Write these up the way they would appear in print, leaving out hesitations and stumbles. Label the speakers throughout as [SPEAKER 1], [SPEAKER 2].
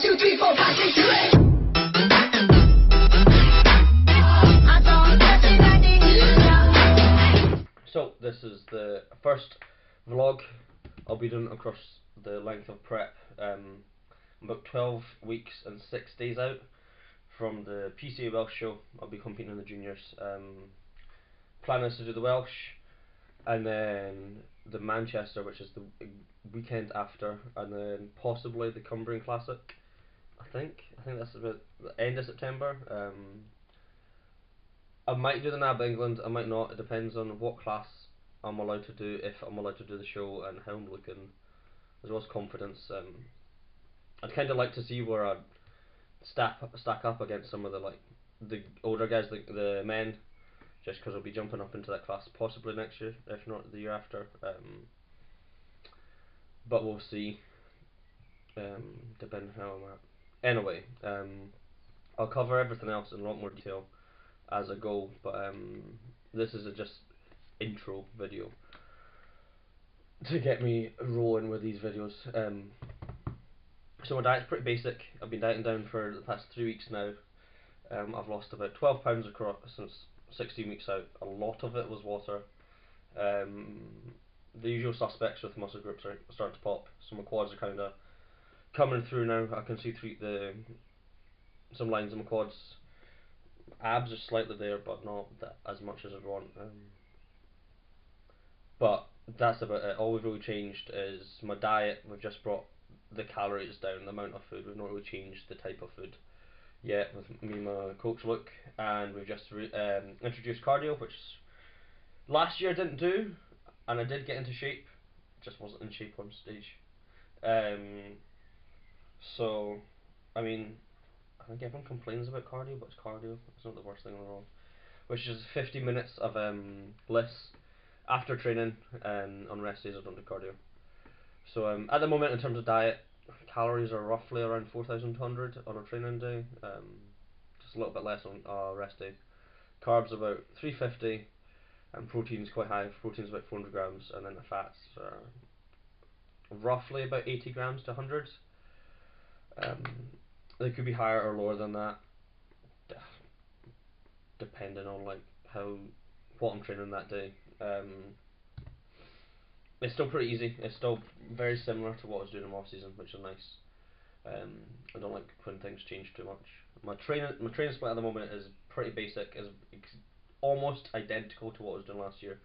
[SPEAKER 1] 2, 3, 4, 5, 6, 7.
[SPEAKER 2] So this is the first vlog I'll be doing across the length of prep. I'm about 12 weeks and 6 days out from the PCA Welsh show. I'll be competing in the juniors. Plan is to do the Welsh and then the Manchester, which is the weekend after, and then possibly the Cumbrian Classic. I think that's about the end of September. I might do the NAB England, I might not. It depends on what class I'm allowed to do, if I'm allowed to do the show, and how I'm looking, as well as confidence. I'd kind of like to see where I'd stack up against some of the older guys, the men, just because I'll be jumping up into that class possibly next year, if not the year after. But we'll see, depending how I'm at. Anyway, I'll cover everything else in a lot more detail as I go, but this is a just intro video to get me rolling with these videos. So my diet's pretty basic. I've been dieting down for the past 3 weeks now. I've lost about 12 pounds across since 16 weeks out. A lot of it was water. The usual suspects with muscle groups are starting to pop, so my quads are kind of coming through now. I can see through some lines in my quads. Abs are slightly there, but not as much as I'd want. But that's about it. All we've really changed is my diet. We've just brought the calories down, the amount of food. We've not really changed the type of food yet with me and my coach Luke, and we've just introduced cardio, which last year I didn't do, and I did get into shape, just wasn't in shape on stage. So I mean, I think everyone complains about cardio, but it's cardio. It's not the worst thing in the world. Which is 50 minutes of bliss after training, and on rest days I don't do cardio. So at the moment, in terms of diet, calories are roughly around 4,200 on a training day, just a little bit less on a rest day. Carbs about 350, and protein's quite high. Protein's about 400 grams, and then the fats are roughly about 80 grams to 100. They could be higher or lower than that, depending on what I'm training that day. It's still pretty easy. It's still very similar to what I was doing in off season, which is nice. I don't like when things change too much. My training split at the moment is pretty basic. Is almost identical to what I was doing last year.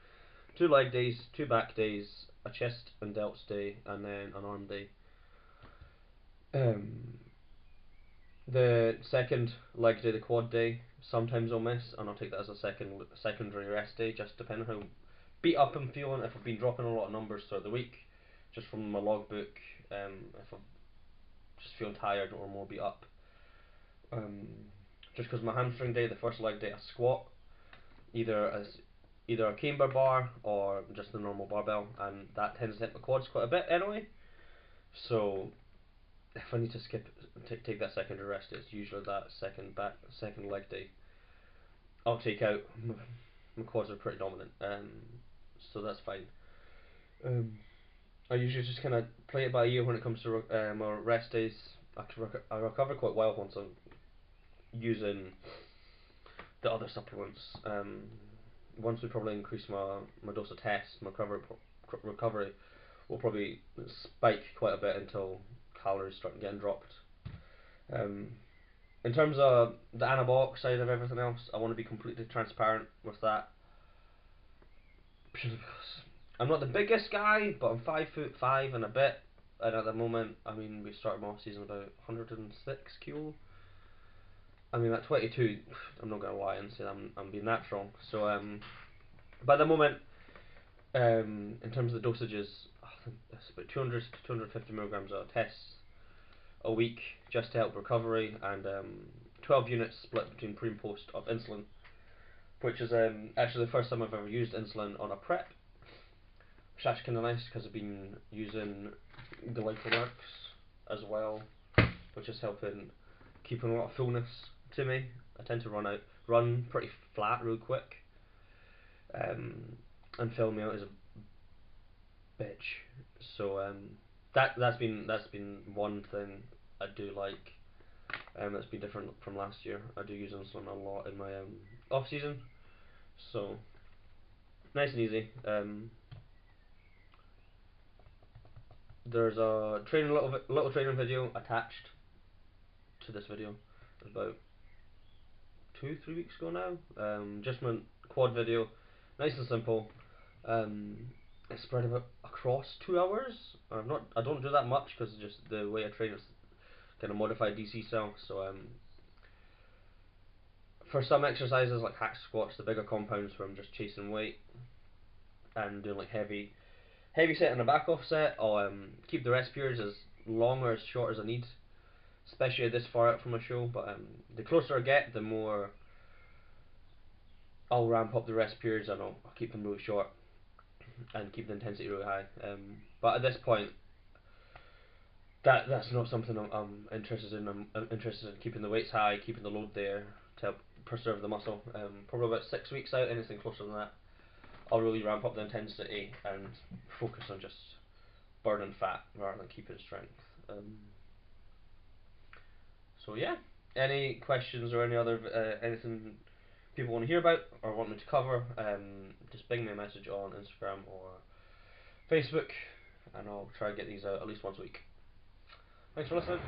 [SPEAKER 2] 2 leg days, 2 back days, a chest and delts day, and then an arm day. The second leg day, the quad day, sometimes I'll miss, and I'll take that as a secondary rest day, just depending on how beat up I'm feeling. If I've been dropping a lot of numbers throughout the week, just from my logbook, if I'm just feeling tired or more beat up. Just because my hamstring day, the first leg day, I squat either a camber bar or just the normal barbell, and that tends to hit my quads quite a bit anyway. So if I need to take that secondary rest, it's usually that second leg day. I'll take out. My quads are pretty dominant, so that's fine. I usually just kind of play it by ear when it comes to my rest days. I recover quite well once I'm using the other supplements. Once we probably increase my dose of tests, my recovery will probably spike quite a bit until calories start getting dropped. In terms of the anabolic side of everything else, I want to be completely transparent with that. I'm not the biggest guy, but I'm 5'5" and a bit, and at the moment, I mean, we started my off season about 106 kilo. I mean, at 22, I'm not gonna lie and say I'm being natural. So but at the moment, in terms of the dosages, I think it's about 200 to 250 milligrams of tests a week just to help recovery, and 12 units split between pre and post of insulin, which is actually the first time I've ever used insulin on a prep, which is actually kind of nice because I've been using Glycoworks as well, which is helping keeping a lot of fullness to me. I tend to run pretty flat real quick, and fill me out as a bitch. So that's been one thing I do like. That's been different from last year. I do use insulin a lot in my off season, so nice and easy. There's a little training video attached to this video. About 2-3 weeks ago now. Just my quad video, nice and simple. It's spread about across 2 hours. I don't do that much because just the way I train is kind of modified DC style. So for some exercises like hack squats, the bigger compounds where I'm just chasing weight and doing like heavy set and a back off set, I'll keep the rest periods as long or as short as I need, especially this far out from a show. But the closer I get, the more I'll ramp up the rest periods, and I'll keep them really short and keep the intensity really high. But at this point, that's not something I'm interested in. I'm interested in keeping the weights high, keeping the load there to help preserve the muscle. Probably about 6 weeks out, anything closer than that, I'll really ramp up the intensity and focus on just burning fat rather than keeping strength. So yeah, any questions or any other anything people want to hear about or want me to cover, just ping me a message on Instagram or Facebook, and I'll try to get these out at least once a week. Thanks for listening.